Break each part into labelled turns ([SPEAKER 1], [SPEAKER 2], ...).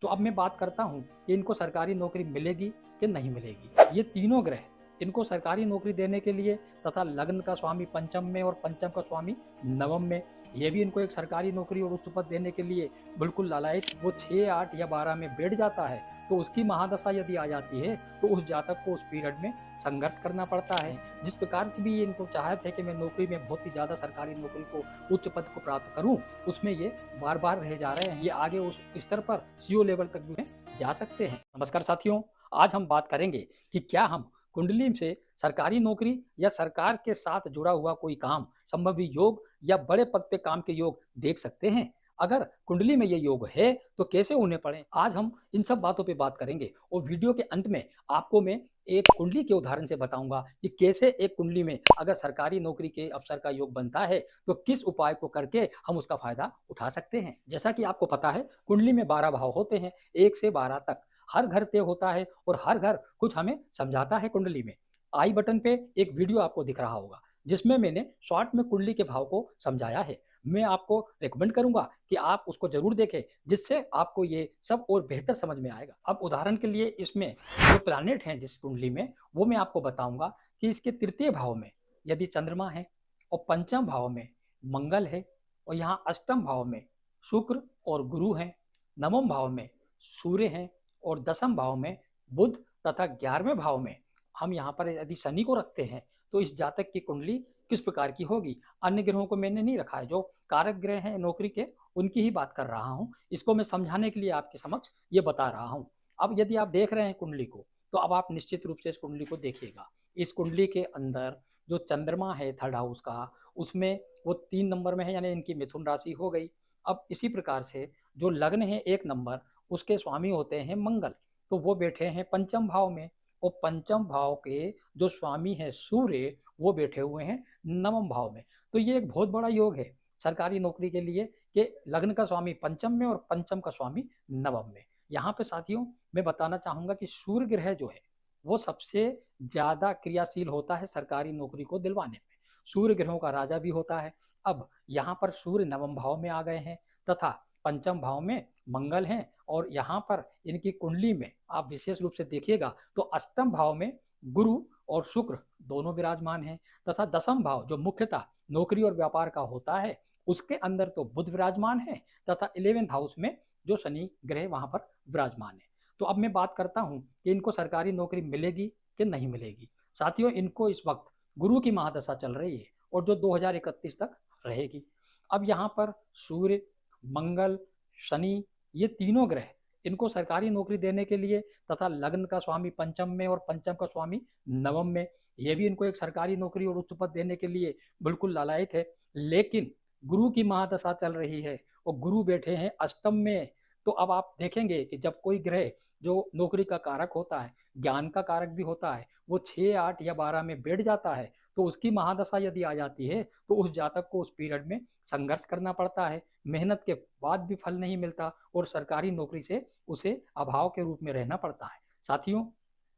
[SPEAKER 1] तो अब मैं बात करता हूँ कि इनको सरकारी नौकरी मिलेगी कि नहीं मिलेगी। ये तीनों ग्रह इनको सरकारी नौकरी देने के लिए तथा लग्न का स्वामी पंचम में और पंचम का स्वामी नवम में, ये भी इनको एक सरकारी नौकरी और उच्च पद देने के लिए बिल्कुल लालायित। वो 6, 8 या 12 में बैठ जाता है तो उसकी महादशा यदि आ जाती है तो उस जातक को उस पीरियड में संघर्ष करना पड़ता है। जिस प्रकार की भी इनको चाहत है कि मैं नौकरी में बहुत ही ज़्यादा सरकारी नौकरी को, उच्च पद को प्राप्त करूं, उसमें ये बार बार रह जा रहे हैं। ये आगे उस स्तर पर सीओ लेवल तक भी जा सकते हैं। नमस्कार साथियों, आज हम बात करेंगे कि क्या हम कुंडली से सरकारी नौकरी या सरकार के साथ जुड़ा हुआ कोई काम, संभवी योग या बड़े पद पे काम के योग देख सकते हैं। अगर कुंडली में ये योग है तो कैसे उन्हें पढ़ें, आज हम इन सब बातों पे बात करेंगे। और वीडियो के अंत में आपको मैं एक कुंडली के उदाहरण से बताऊंगा कि कैसे एक कुंडली में अगर सरकारी नौकरी के अवसर का योग बनता है तो किस उपाय को करके हम उसका फायदा उठा सकते हैं। जैसा कि आपको पता है, कुंडली में 12 भाव होते हैं, 1 से 12 तक। हर घर तय होता है और हर घर कुछ हमें समझाता है। कुंडली में आई बटन पे एक वीडियो आपको दिख रहा होगा जिसमें मैंने शॉर्ट में कुंडली के भाव को समझाया है। मैं आपको रिकमेंड करूंगा कि आप उसको जरूर देखें, जिससे आपको ये सब और बेहतर समझ में आएगा। अब उदाहरण के लिए इसमें जो प्लैनेट हैं जिस कुंडली में, वो मैं आपको बताऊंगा कि इसके तृतीय भाव में यदि चंद्रमा है और पंचम भाव में मंगल है और यहाँ अष्टम भाव में शुक्र और गुरु हैं, नवम भाव में सूर्य हैं और दसम भाव में बुध तथा 11वें भाव में हम यहाँ पर यदि शनि को रखते हैं तो इस जातक की कुंडली किस प्रकार की होगी। अन्य ग्रहों को मैंने नहीं रखा है, जो कारक ग्रह हैं नौकरी के उनकी ही बात कर रहा हूँ। इसको मैं समझाने के लिए आपके समक्ष ये बता रहा हूँ। अब यदि आप देख रहे हैं कुंडली को तो अब आप निश्चित रूप से इस कुंडली को देखिएगा। इस कुंडली के अंदर जो चंद्रमा है थर्ड हाउस का, उसमें वो 3 नंबर में है, यानी इनकी मिथुन राशि हो गई। अब इसी प्रकार से जो लग्न है 1 नंबर, उसके स्वामी होते हैं मंगल, तो वो बैठे हैं पंचम भाव में। और पंचम भाव के जो स्वामी है सूर्य, वो बैठे हुए हैं नवम भाव में। तो ये एक बहुत बड़ा योग है सरकारी नौकरी के लिए कि लग्न का स्वामी पंचम में और पंचम का स्वामी नवम में। यहाँ पे साथियों मैं बताना चाहूंगा कि सूर्य ग्रह जो है वो सबसे ज्यादा क्रियाशील होता है सरकारी नौकरी को दिलवाने में। सूर्य ग्रहों का राजा भी होता है। अब यहाँ पर सूर्य नवम भाव में आ गए हैं तथा पंचम भाव में मंगल हैं, और यहाँ पर इनकी कुंडली में आप विशेष रूप से देखिएगा तो अष्टम भाव में गुरु और शुक्र दोनों विराजमान हैं तथा दसम भाव जो मुख्यतः नौकरी और व्यापार का होता है उसके अंदर तो बुध विराजमान है तथा 11th हाउस में जो शनि ग्रह वहां पर विराजमान है। तो अब मैं बात करता हूं कि इनको सरकारी नौकरी मिलेगी कि नहीं मिलेगी। साथियों, इनको इस वक्त गुरु की महादशा चल रही है और जो 2031 तक रहेगी। अब यहाँ पर सूर्य, मंगल, शनि, ये तीनों ग्रह इनको सरकारी नौकरी देने के लिए तथा लग्न का स्वामी पंचम में और पंचम का स्वामी नवम में, ये भी इनको एक सरकारी नौकरी और उच्च पद देने के लिए बिल्कुल लालायित है। लेकिन गुरु की महादशा चल रही है और गुरु बैठे हैं अष्टम में। तो अब आप देखेंगे कि जब कोई ग्रह जो नौकरी का कारक होता है, ज्ञान का कारक भी होता है, वो 6, 8 या 12 में बैठ जाता है तो उसकी महादशा यदि आ जाती है तो उस जातक को उस पीरियड में संघर्ष करना पड़ता है। मेहनत के बाद भी फल नहीं मिलता और सरकारी नौकरी से उसे अभाव के रूप में रहना पड़ता है। साथियों,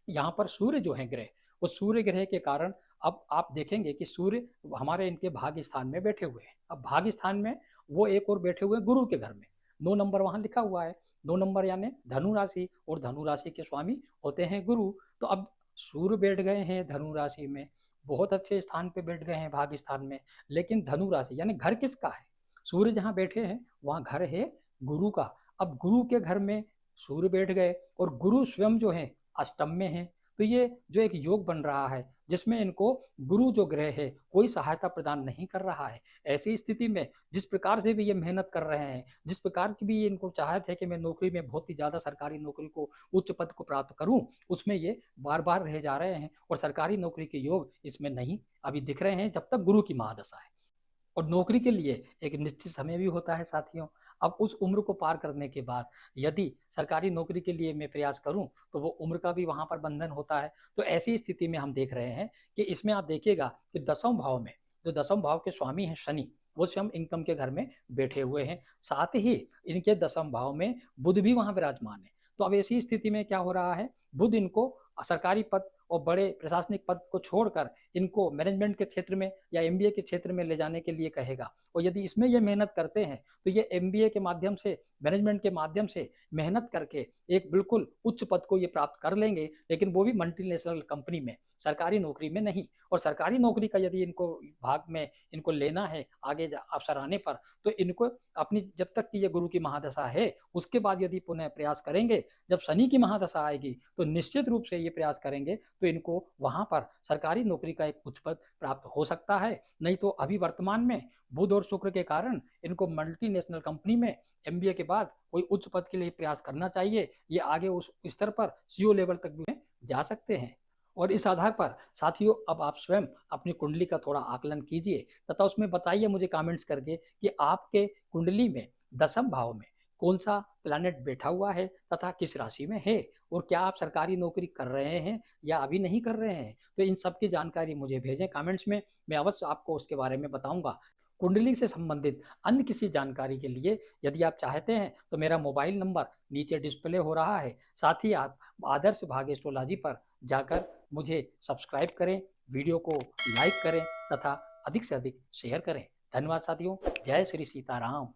[SPEAKER 1] यहाँ पर सूर्य जो है ग्रह, वो सूर्य ग्रह के कारण अब आप देखेंगे कि सूर्य हमारे इनके भाग्य स्थान में बैठे हुए हैं। अब भाग्य स्थान में वो एक और बैठे हुए गुरु के घर में, 9 नंबर वहां लिखा हुआ है। 9 नंबर यानी धनु राशि, और धनु राशि के स्वामी होते हैं गुरु। तो अब सूर्य बैठ गए हैं धनु राशि में, बहुत अच्छे स्थान पे बैठ गए हैं भाग्य स्थान में। लेकिन धनु राशि यानी घर किसका है? सूर्य जहाँ बैठे हैं वहां घर है गुरु का। अब गुरु के घर में सूर्य बैठ गए और गुरु स्वयं जो है अष्टम में है। तो ये जो एक योग बन रहा है जिसमें इनको गुरु जो ग्रह है कोई सहायता प्रदान नहीं कर रहा है। ऐसी स्थिति में जिस प्रकार से भी ये मेहनत कर रहे हैं, जिस प्रकार की भी इनको चाहत है कि मैं नौकरी में बहुत ही ज्यादा सरकारी नौकरी को, उच्च पद को प्राप्त करूं, उसमें ये बार बार रह जा रहे हैं और सरकारी नौकरी के योग इसमें नहीं अभी दिख रहे हैं जब तक गुरु की महादशा है। और नौकरी के लिए एक निश्चित समय भी होता है साथियों। अब उस उम्र को पार करने के बाद यदि सरकारी नौकरी के लिए मैं प्रयास करूं तो वो उम्र का भी वहां पर बंधन होता है। तो ऐसी स्थिति में हम देख रहे हैं कि इसमें आप देखिएगा कि दसम भाव में जो दसम भाव के स्वामी हैं शनि, वो स्वयं इनकम के घर में बैठे हुए हैं। साथ ही इनके दसम भाव में बुध भी वहां विराजमान है। तो अब ऐसी स्थिति में क्या हो रहा है, बुध इनको सरकारी पद और बड़े प्रशासनिक पद को छोड़कर इनको मैनेजमेंट के क्षेत्र में या एमबीए के क्षेत्र में ले जाने के लिए कहेगा। और यदि इसमें ये मेहनत करते हैं तो ये एमबीए के माध्यम से, मैनेजमेंट के माध्यम से मेहनत करके एक बिल्कुल उच्च पद को ये प्राप्त कर लेंगे, लेकिन वो भी मल्टीनेशनल कंपनी में, सरकारी नौकरी में नहीं। और सरकारी नौकरी का यदि इनको भाग में इनको लेना है आगे अवसर आने पर, तो इनको अपनी, जब तक कि ये गुरु की महादशा है उसके बाद यदि पुनः प्रयास करेंगे, जब शनि की महादशा आएगी तो निश्चित रूप से ये प्रयास करेंगे तो इनको वहां पर सरकारी नौकरी का एक उच्च पद प्राप्त हो सकता है। नहीं तो अभी वर्तमान में बुध और शुक्र के कारण इनको मल्टीनेशनल कंपनी में एमबीए के बाद कोई उच्च पद के लिए प्रयास करना चाहिए। ये आगे उस स्तर पर सीईओ लेवल तक भी जा सकते हैं। और इस आधार पर साथियों, अब आप स्वयं अपनी कुंडली का थोड़ा आकलन कीजिए तथा उसमें बताइए मुझे कमेंट्स करके कि आपके कुंडली में दसम भाव में कौन सा प्लैनेट बैठा हुआ है तथा किस राशि में है, और क्या आप सरकारी नौकरी कर रहे हैं या अभी नहीं कर रहे हैं। तो इन सब की जानकारी मुझे भेजें कमेंट्स में, मैं अवश्य आपको उसके बारे में बताऊंगा। कुंडली से संबंधित अन्य किसी जानकारी के लिए यदि आप चाहते हैं तो मेरा मोबाइल नंबर नीचे डिस्प्ले हो रहा है। साथ ही आप आदर्श भाग्य एस्ट्रोलॉजी पर जाकर मुझे सब्सक्राइब करें, वीडियो को लाइक करें तथा अधिक से अधिक शेयर करें। धन्यवाद साथियों। जय श्री सीताराम।